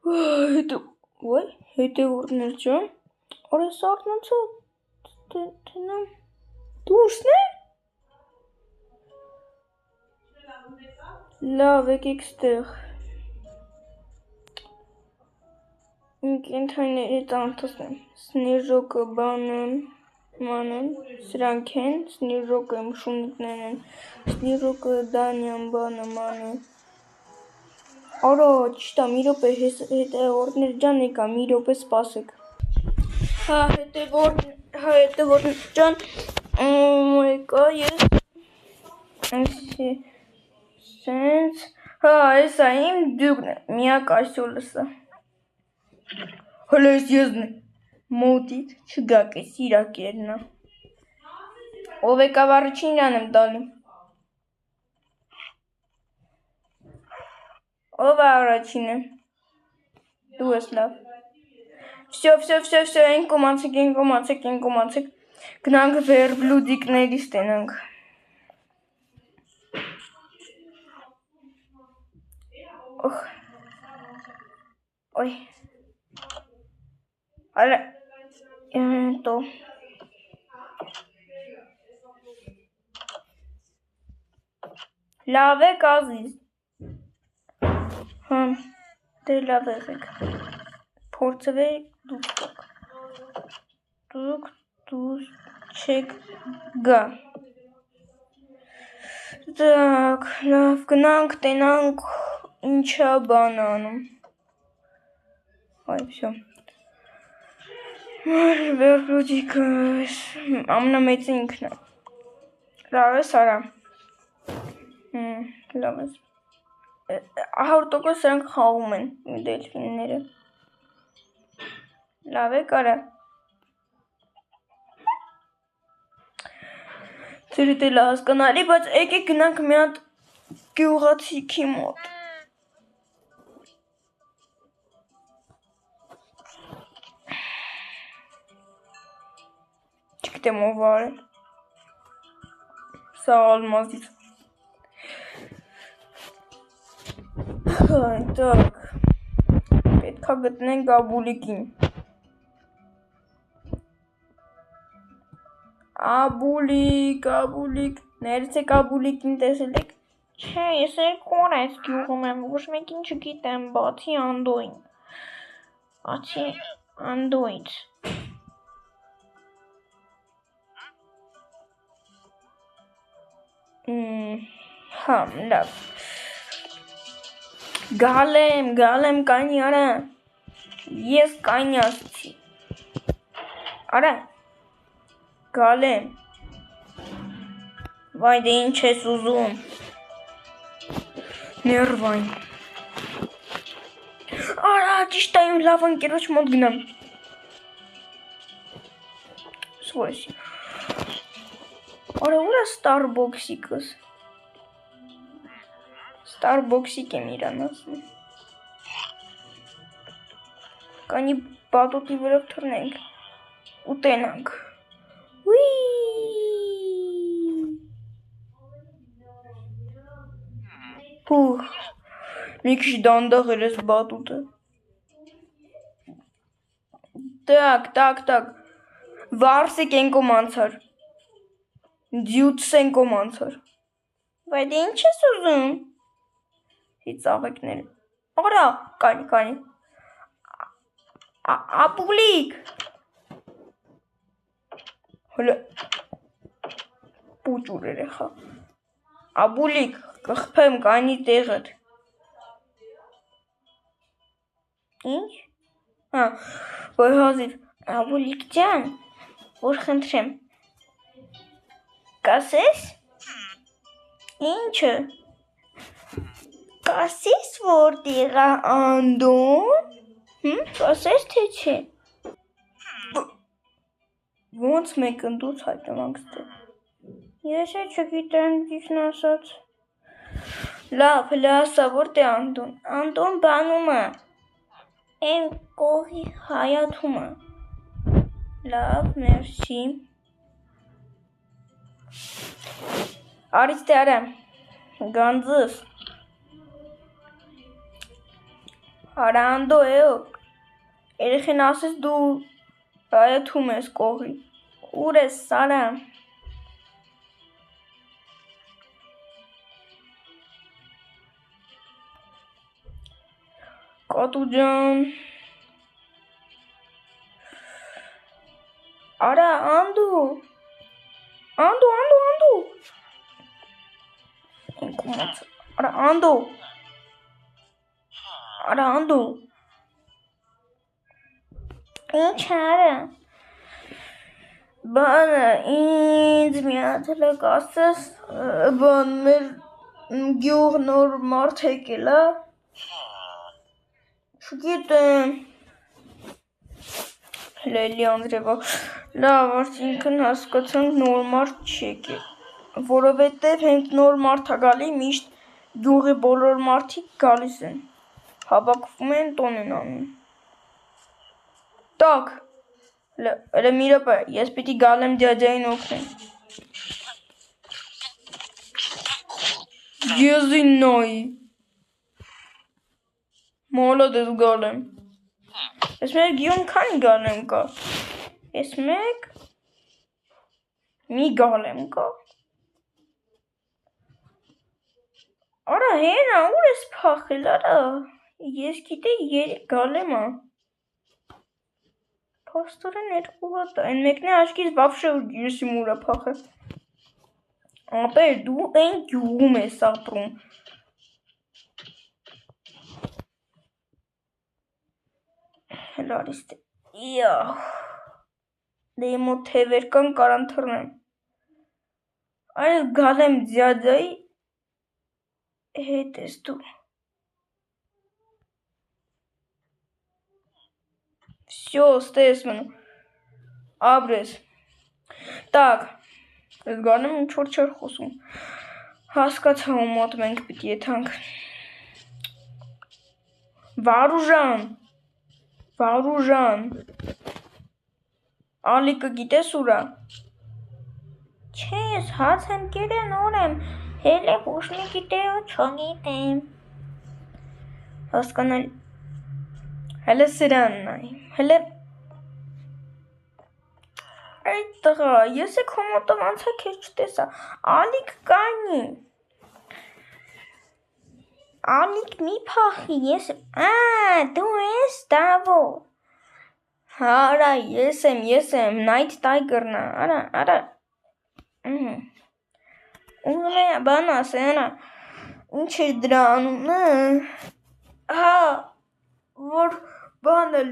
Հետևորդներ ջան, արա սառնացա տնամ դուրսն է։ Լավ, եկեք ստեղ։ Կենդանիների տանտեսն եմ։ Սնեժոկը բանը, մանն, սրանք են, Սնեժոկը մշունիկներն են, Սնեժոկը Դանյան բանը, մանը։ Արա, ճիշտ է, մի րոպե, հետևորդներ ջան, եկա, մի րոպե սպասեք։ Հա, հետևորդներ ջան, եկա, ես սենց, հա, էսա իմ դուգն է, միակ ասյոլսը։ Հələ ես մոտից չգաք է, սիրակերնա։ Ով եկավ առաջին իրան եմ տալի։ Ով է առաջինը։ Դու ես լավ։ Всё, են կոմացեք։ Գնանք վերբլուդիկների ստենանք։ Օй։ Արա, տո։ Լավ եք ազիզ։ Հա, դե լավ եղեք։ Փորձվեք դուք չեք գա։ Так, լավ, գնանք, տենանք, ինչա բան անում։ Այ, всё։ Վերբլուդիկը ամենամեծը ինքն է։ Լավ ես, արա։ Լավ ես։ 100% սրանք խաղում են դելֆինները։ Լավ եք, արա։ Ձերդ էլ հասկանալի, բայց եկեք գնանք մի հատ գյուղացիքի մոտ։ Չգիտեմ ով արել։ Սա ալմազից։ Так, պետքա գտնենք Աբուլիկին։ Աբուլիկ, ներեցեք Աբուլիկին տեսել եք։ Չէ, ես երկու օր այս գյուղում եմ, ոչ մեկին չգիտեմ, բացի Անդոյին։ Բացի Անդոյից։ Հա, լավ։ Գալեմ, կանի արա։ Ես կանի ասցի։ Արա։ Գալեմ։ Վայ, դե ինչ ես ուզում։ Ներվայն։ Արա, ճիշտ է, իմ լավ ընկերոջ մոտ գնամ։ Սվոսի։ Արա, ուր է Starbucks-իկս։ Starbucks-իկ եմ իրան ասում։ Կանի բատոտի վրով թռնենք։ Ուտենանք։ Ուի։ Փուխ։ Մի քիչ դանդաղ էր էս բատուտը։ Так։ Վարսիկ են կոմանցար։ Դյուտսեն կոմանցար։ Վայ, դե ինչ ես ուզում։ Ծաղեկները։ Արա, կանի։ Աբուլիկ։ Հələ պուճուր երեխա։ Աբուլիկ, կխփեմ կանի տեղդ։ Ինչ։ Հա, ոյ հազիվ, Աբուլիկ ջան, որ խնդրեմ։ Կասես։ Ինչը։ Կասես որտեղ է Անդոն։ Կասես թե չէ։ Ոնց մեկ ընդուց հայտնանք ստեղ։ Ես էլ չգիտեմ ճիշտն ասած։ Լավ, հələ ասա որտե Անդոն։ Անդոն բանում է։ Էն կողի հայաթում է։ Լավ, մերսի։ Արից դե արա, գանձս։ Արա անդո էո։ Երեխեն ասես դու հայաթում ես կողի։ Ուր ես Սարա։ Կատու ջան։ Արա անդու։ Անդու։ Ինքումաց։ Արա անդու։ Ինչ արա։ Բանը ինձ մի հատ հլակ ասես բան մեր գյուղ նոր մարդ եկել է։ Չգիտեմ։ Լելի Անդրեվա, լավ, արդյունքն հասկացանք նոր մարդ չի եկել, որովհետև հենց նոր մարդ է գալի, միշտ գյուղի բոլոր մարդիկ գալիս են, հավաքվում են տոն են անում։ Տակ, հələ մի րոպե, ես պիտի գալեմ դյաջային օգնեմ։ Եզին նայի։ Մոլոդես գալեմ։ Ես մեր գյուղում քանի գալեմ կա։ Ես մեկ մի գալեմ կա։ Արա հենա, ուր ես փախել, արա։ Ես գիտեի երեք գալեմ ա։ Փաստորեն երկու հատ է, այն մեկն է աչքից վավշե եսի մուրա փախել։ Ապեր, դու այն գյուղում ես ապրում։ Հելարիստ է, դե մոտ թևեր կան կարան թռնեմ։ Այս գալեմ ձյաձայի հետ ես դու։ Всё, ստես մնում, ապրես, տակ, ես գանեմ ինչ-որ չեր խոսում, հասկացա ու մոտ մենք պիտի եթանք, Վարուժան, ալիկը գիտես ուրա, չէ, ես հաց եմ կերեն օր եմ, հել է հուշ մի գիտե ու չգիտեմ, հասկանալի, հելը սրանն այ, հելը, այդ տղա, ես է կոմոտով անցա կեզ չտեսա, ալիք կանի, ալիք մի պախի, ես եմ, դու ես դավո, արա, ես եմ, Night Tiger-ն է, արա, ուղն է, բան ասե, արա, ինչ էր դրա անունը, հա, որ բանը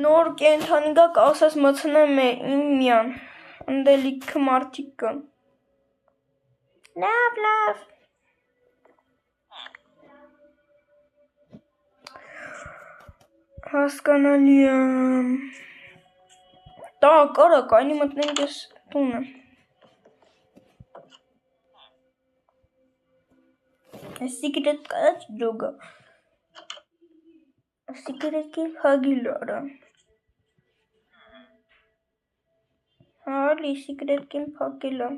նոր կենթանի գակ ասաս մցնեմ է իմ միան, ընդելիքը մարդիկ կան, լավ, հասկանալի եմ, տակ, արա, կայնի մտնենք ես տունը, Secret կաց ջոգա, Secret կել հագիլ արա, հալի Secret կել պակելա,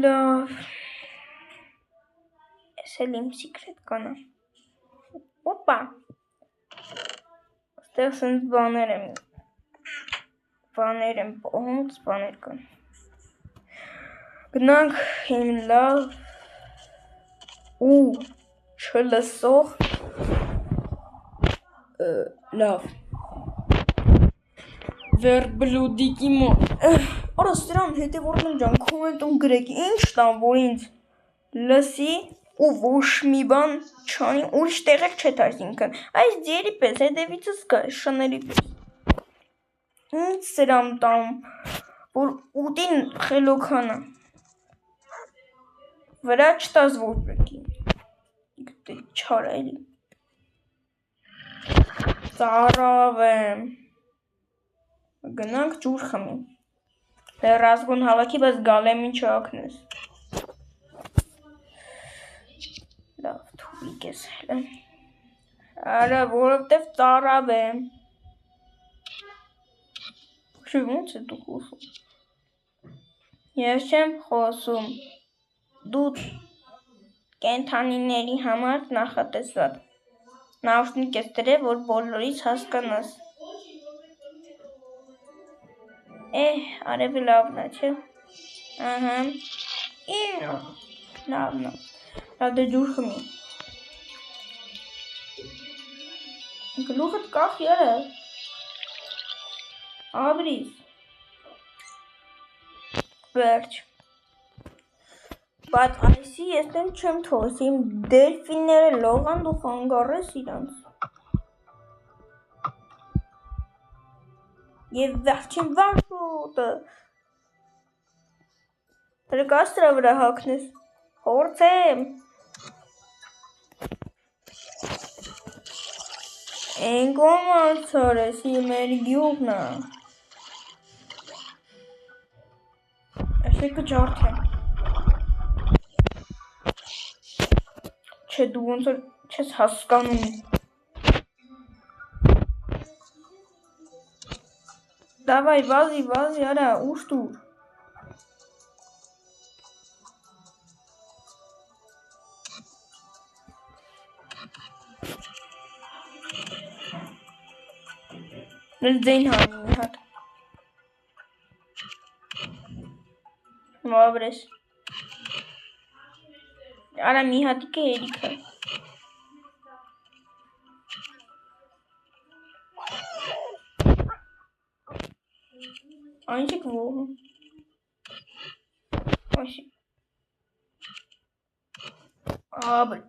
լավ, ես էլ իմ Secret կանա, ոպա, ստեղ սենց բաներ եմ, պողոնց բաներ կան, գնանք իմ լավ, ու չլսող, լավ, վերբլուդիկի մոտ, արա սրան հետևորդն ջան, կոմենտում գրեք, ինչ տան, որ ինձ լսի ու ոչ մի բան չանի, ուրիշ տեղեր չետ այսինքն, այս ձերի պես, հետևիցս կա, շների պես, ինչ սրան տամ, որ ուտին խելոքանա, վրա չտաս որպրեկի, գտել չար էլի, ծարավ եմ, գնանք ջուր խմի, ռազգոն հավաքի, բայց գալեմ ինչ ակնես, լավ, թուլիկ ես հելը, արա, որովտև ծարավ եմ, շի ոնց է դու խոսում, ես չեմ խոսում, դու կենդանիների համար նախատեսված։ Նաուշնիկ ես դրել, որ բոլորից հասկանաս։ Արևը լավն է, չէ՞։ Ահա։ Լավն է։ Լավ դե ջուր խմի։ Գլուխդ կախ երը։ Աբրիս։ Վերջ։ Բայց այսի ես դեմ չեմ թողես, իմ դելֆինները լողան դու խանգարես իրանց։ Եվ վերջին վարշուտը։ Դրկաս դրա վրա հակնես։ Հորցեմ։ Են կոմանցար ես մեր գյուղն է։ Այսը կջարդեմ։ Չէ դու ոնց որ չես հասկանում։ Давай, վազի, արա, ուշ դուր։ Ձեին հանի մի հատ։ Մավրես։ Արա մի հատիկը երիքը։ Այն չեք ողում։ Ոյշի։ Աբր։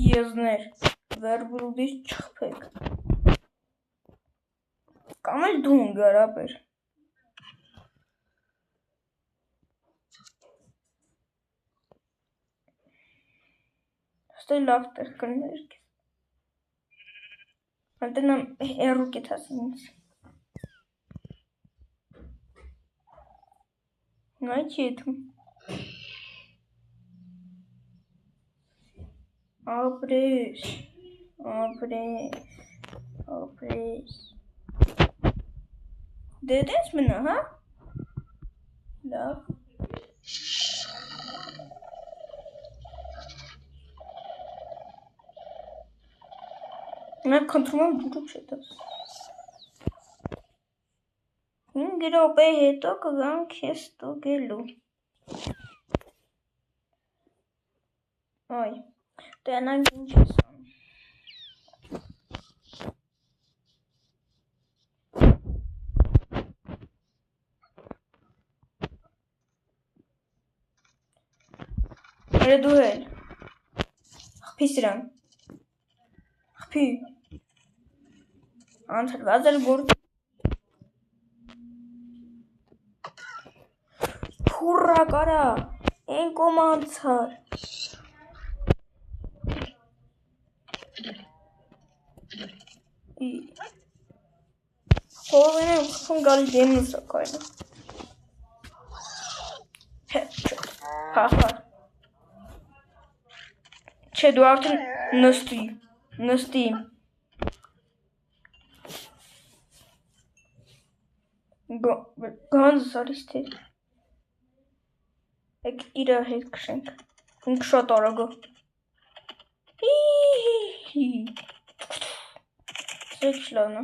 Եզներ, վերբրուդից չխպեք։ Կամ էլ դու ընգարապեր։ Ստոյ լավ տեղ կներ կեզ։ Անտենամ հերու կետասին ինձ։ Նայ չի եթում։ Ապրես, ապրես։ Դե դես մնա, հա? Լավ։ Մենք խնդրում եմ դուրը չետաս։ 5 րոպե հետո կգամ քեզ ստուգելու։ Ոյ, տենանք ինչ ես անում։ Հերը դու էլ։ Խպի սրան։ Խպի։ Անցրված էլ գորդ։ Փուրրա կարա, են կոմանցար։ Խորվեն եմ խպում գալի դեմն սակայնը։ Հախար։ Չէ դու արդեն նստի։ Գանձս արիս թե։ Եկ իրա հետ կշենք։ Ինք շատ արագը։ Սեկ շլավնա։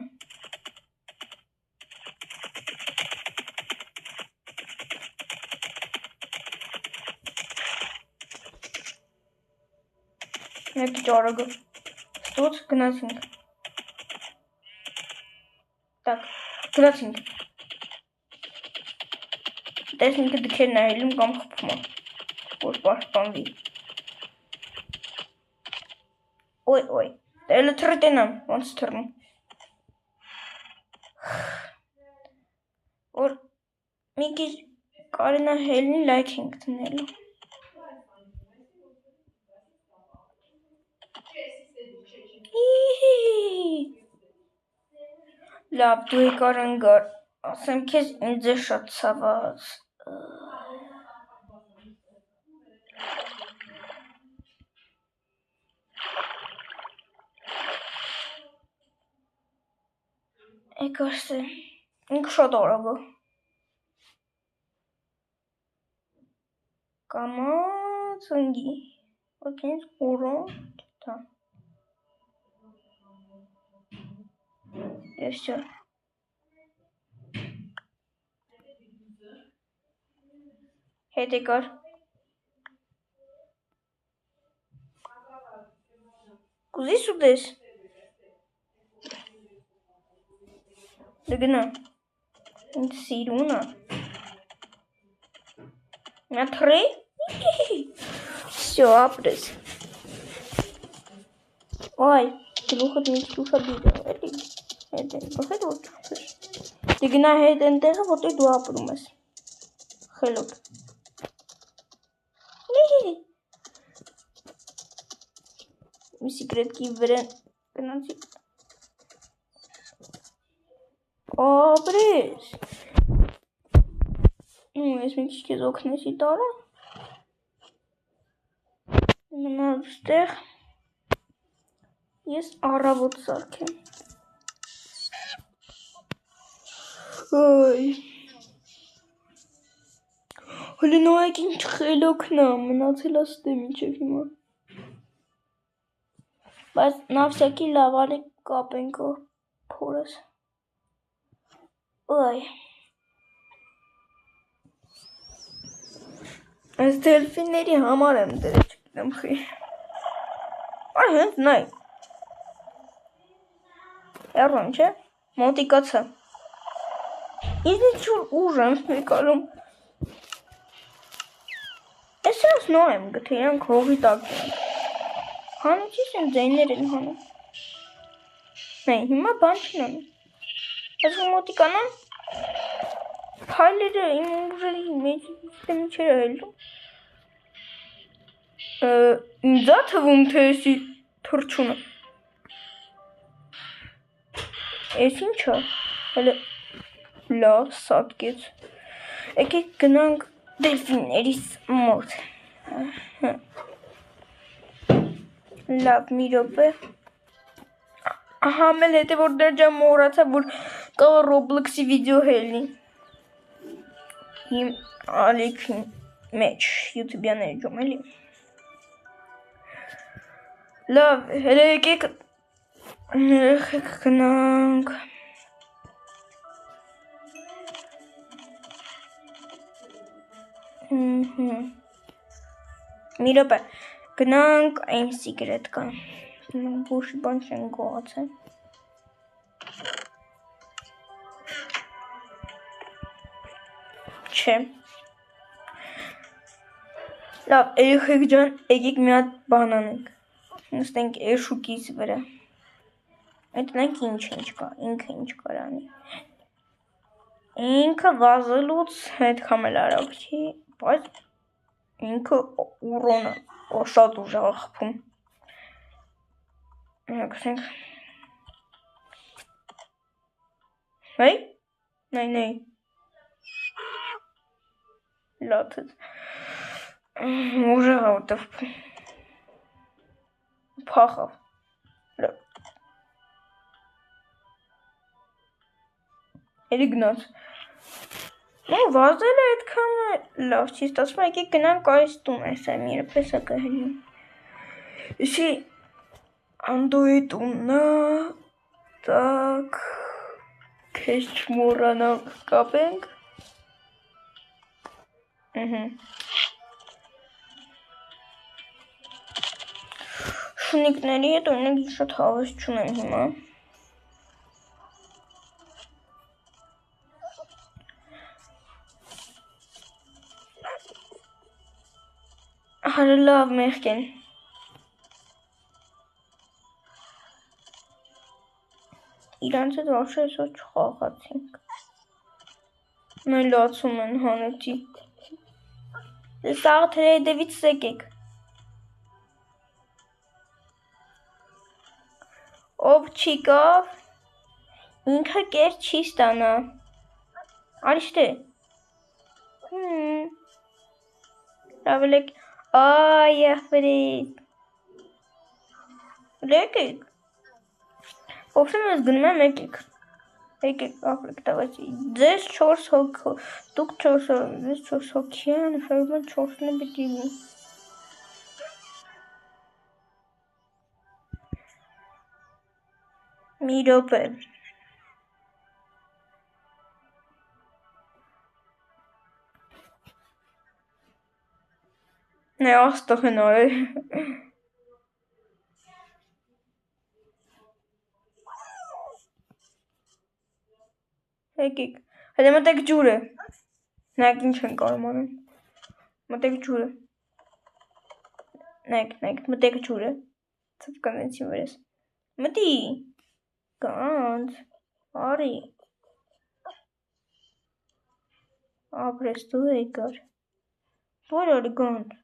Մեկ իչ արագը։ Ստուց գնացինք։ Так, գնացինք։ Տեսնինքը դքերն այլում կամ խպում է, որ պաշտպանվի։ Ոյ, դելը թրտենամ, ոնց թրնում։ Որ մի քիչ կարենա հելնի լայք ենք դնելու։ Լավ, դու եկար ընգար, ասեմ քեզ ինձ է շատ ցաված։ Եկարսը, ինք շատ արագ է։ Կամաց ընգի, ոքինց ուրոն, դա։ Ես չա։ Հետ եկար։ Կուզիս ուտես։ Դգնա։ Ինձ սիրուն է։ Նա թրի։ Всё, ապրես։ Այ, գլուխդ մի քիչ ուշադիր է, էլի։ Հետ են, բխել որ չափես։ Դգնա հետ այնտեղը, որտեղ դու ապրում ես։ Խելոք։ Մի սիկրետ կի վրան գնացի։ Ապրես։ Ես մի քիչ քեզ օգնեցի տարա։ Մնալ ստեղ։ Ես առավոտ սարքեմ։ Այ։ Հələ նայեք ինչ խելոքն է, մնացել է ստե մինչև հիմա։ Բայց նա всякий լավ արի կապենք փորս։ Այ։ Այս դելֆինների համար եմ դրել, չգիտեմ խի։ Այ հենց նայ։ Երոն չէ, մոտիկացա։ Ինձ ինչ-որ ուժ եմ եկալում։ Ես ես նո եմ գտել, իրանք հողի տակ են։ Հանուչիս են ձայներ են հանում։ Նայ, հիմա բան չին անում։ Ես մոտիկանամ, հայլերը իմ ուժերի մեջ չեր հելում։ Ինձ է թվում, թե եսի թրջունը։ Ես ինչ է, հələ լավ սատկեց։ Եկեք գնանք դելֆիններիս մոտ։ Լավ, մի րոպե։ Ահա մել հետը որ դերջան մոռացա, որ կա Roblox-ի վիդեո հելնի։ Իմ ալիքի մեջ YouTube-յան էջում էլի։ Լավ, հələ եկեք գնանք։ Մի րոպե, գնանք այն սիկրետ կա։ Բուշի բան չեն գողացել։ Չէ։ Լավ, երեխեք ջան, եկեք մի հատ բան անենք։ Նստենք էշուկիս վրա։ Այդնենք ինչ կա, ինքը ինչ կար անի։ Ինքը վազելուց հետքամ էլ արագ չի, բայց ինքը ուրոնը շատ ուժ է խփում։ Գցենք։ Նայ, նայ։ Լաթեց։ Ուժը հատով։ Փախավ։ Էլի գնաց։ Ու վազել է այդքան լավ չի ստացվում, եկեք գնանք այս տուն, այս է մի րոպե սա կհելնի։ Եսի Անդոյի տունն է, տակ, քեզ չմոռանանք կապենք։ Շունիկների հետ օրինակ շատ հավես չունեմ հիմա։ Հələ լավ մեղք են։ Իրանց հետ վարշը այսօր չխաղացինք։ Նայ լացում են հանեցի։ Սաղ թրե հետևից սեկեք։ Ով չի կավ, ինքը կեր չի ստանա։ Արիշտ է։ Լավելեք, այ ախվերից։ Լեկեք։ Ովսեմ ես գնում եմ եկեք։ Եկեք ապրեք տվեց, ձեզ 4 հոգ, դուք 4 հոգի են, շարում 4-ն է բիդի լինի։ Մի րոպե։ Նե աստղ են արել։ Եկեք, հետո մտեք ջուրը։ Նայեք ինչ են կարում անեն։ Մտեք ջուրը։ Նայեք, մտեք ջուրը։ Ծպկանեցին վերես։ Մտի։ Կանց։ Արի։ Ապրես դու եկար։ Որ արի գանդ։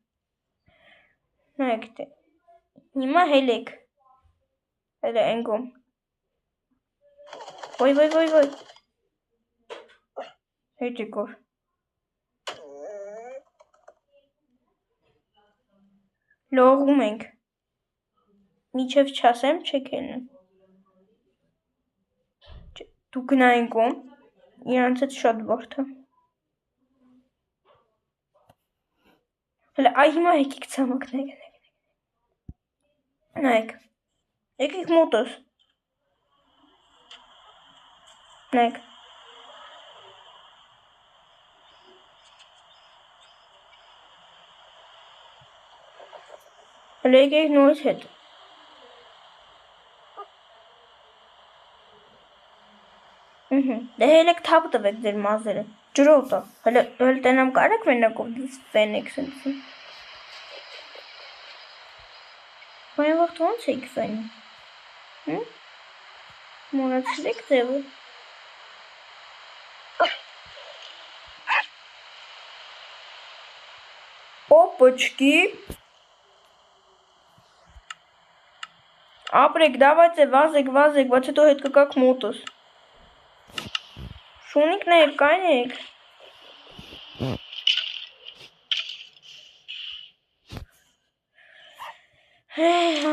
Նայեք դե։ Հիմա հելեք։ Հելը ենգում։ Ոյ։ Հետ եկոր։ Լողում ենք։ Միջև չասեմ չեք ելնեմ։ Դու գնա ենգում։ Իրանց հետ շատ բարդ է։ Հələ այ հիմա եկեք ցամաք նայեք։ Եկեք մոտս։ Նայեք։ Հələ եկեք նորից հետ։ Դե հելեք թափ տվեք ձեր մազերը։ Ջրով տա։ Հələ տենամ կարեք մենակով դից ֆենեք սենցին։ Այն վաղտ ոնց եք ֆենի։ Մորացրեք ձևը։ Опачки. Ապրեք, давайте վազեք, բայց հետո հետ կգաք մոտս։ Շունիկներ կանեք։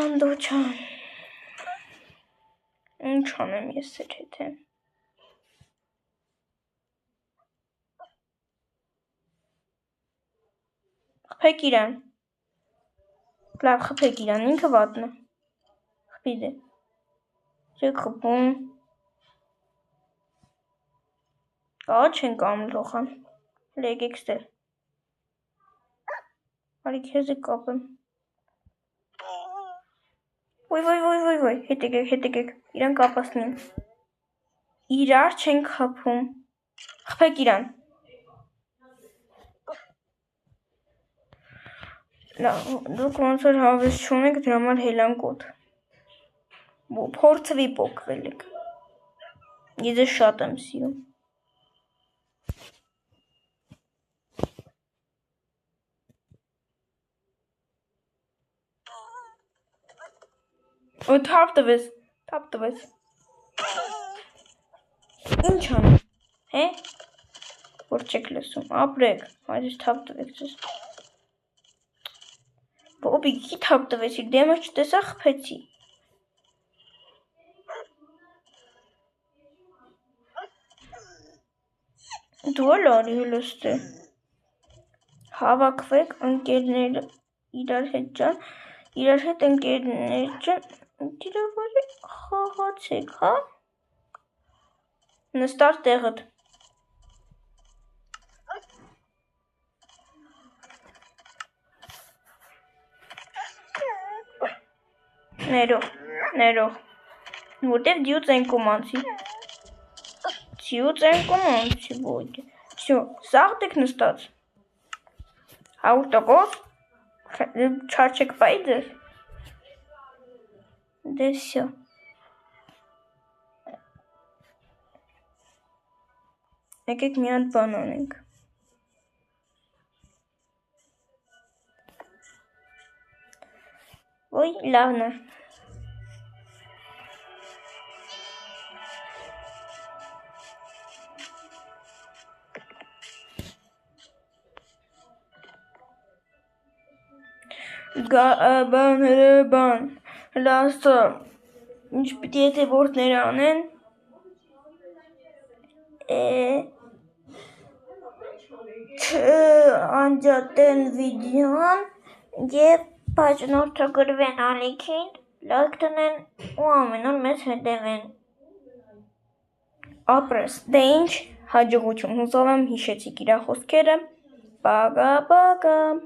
Անդոչան։ Ինչ անեմ ես սեր հետ եմ։ Խփեք իրան։ Լավ, խփեք իրան, ինքը վատնը։ Խփի դե։ Չեք խփում։ Կա չեն կամ լոխան։ Լեգեք ստեր։ Արի քեզ կապեմ։ Ոյ, հետ եկեք, իրան կապասնին։ Իրար չենք խփում։ Խփեք իրան։ Դուք ոնց որ հավես չունեք, դրա համար հելանկոտ։ Փորձվի պոկվել եք։ Ես ձեզ շատ եմ սիրում։ Ու թափ տվես։ Ինչ անեմ, հե, որ չեք լսում, ապրեք, այդպես թափ տվեք ձեզ։ Բոբիկի թափ տվեցի, դեմը չտեսա խփեցի։ Դու էլ արի հլստե։ Հավաքվեք ընկերները իրար հետ ընկերներ ջան, դիրավորի խաղացեք, հա։ Նստար տեղդ։ Ներող, որտև դյուծ են կոմանցի։ Բոյդ։ Всё, սաղտ եք նստած։ 100% չարչեք պայի ձեր։ Դե всё։ Եկեք մի հատ բան անենք։ Ոյ, լավն է։ Բան, լաստա, ինչ պիտի եթե որդները անեն, չանջատեն վիդեոն և բաժնորդագրվեն ալիքին, լայք տնեն ու ամեն օր մեզ հետևեն։ Ապրես, դե ինչ, հաջողություն, հուսով եմ հիշեցիք իրա խոսքերը, պագա,